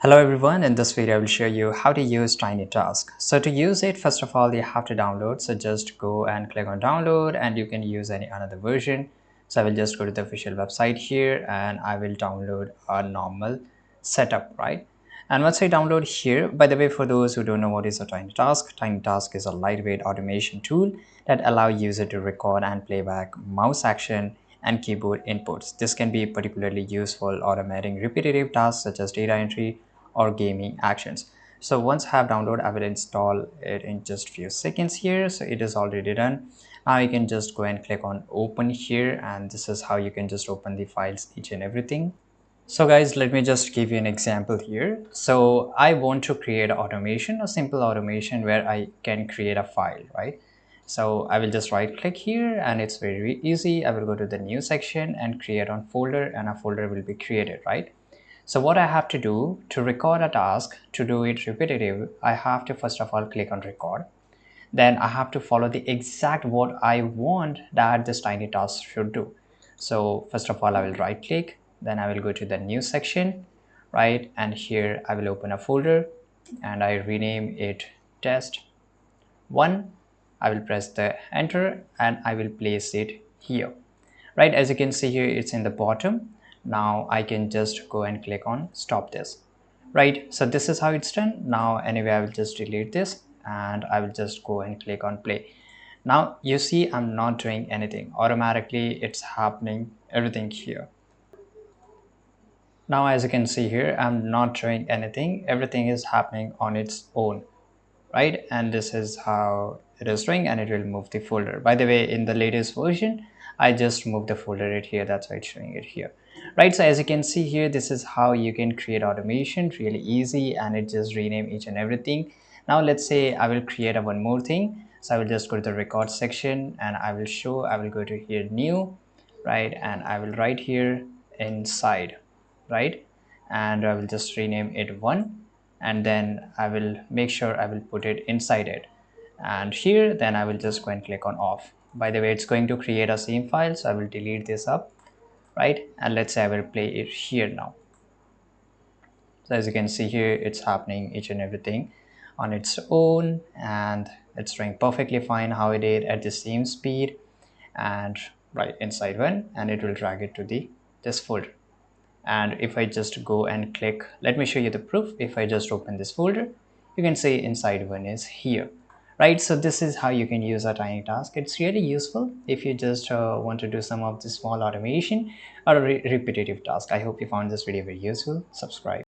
Hello everyone, in this video I will show you how to use TinyTask. So to use it, first of all you have to download. So just go and click on download and you can use any another version. So I will just go to the official website here and I will download a normal setup, right? And once I download here, by the way, for those who don't know what is a TinyTask is a lightweight automation tool that allow user to record and playback mouse action and keyboard inputs. This can be particularly useful automating repetitive tasks such as data entry or gaming actions. So once I have downloaded, I will install it in just few seconds here. So it is already done. Now you can just go and click on open here, and this is how you can just open the files, each and everything. So guys, let me just give you an example here. So I want to create automation, a simple automation where I can create a file, right? So I will just right click here and it's very easy. I will go to the new section and create on folder, and a folder will be created, right? So what I have to do to record a task, to do it repetitive, I have to first of all click on record. Then I have to follow the exact what I want that this tiny task should do. So first of all, I will right click, then I will go to the new section, right? And here I will open a folder and I rename it test one. I will press the enter and I will place it here, right? As you can see here, it's in the bottom. Now I can just go and click on stop this, right? So this is how it's done. Now anyway, I will just delete this and I will just go and click on play. Now you see I'm not doing anything, automatically it's happening everything here. Now as you can see here, I'm not doing anything, everything is happening on its own, right? And this is how it is doing, and it will move the folder. By the way, in the latest version I just moved the folder right here, that's why it's showing it here, right? So as you can see here, this is how you can create automation really easy, and it just rename each and everything. Now let's say I will create a one more thing. So I will just go to the record section and I will go to here new, right? And I will write here inside, right? And I will just rename it one, and then I will make sure I will put it inside it. And here then I will just go and click on off. By the way, it's going to create a same file, so I will delete this up, right? And let's say I will play it here now. So as you can see here, it's happening each and everything on its own, and it's doing perfectly fine how it did at the same speed. And right inside one, and it will drag it to the this folder. And if I just go and click, let me show you the proof. If I just open this folder, you can see inside one is here, right? So this is how you can use a tiny task. It's really useful if you just want to do some of the small automation or a repetitive task. I hope you found this video very useful. Subscribe.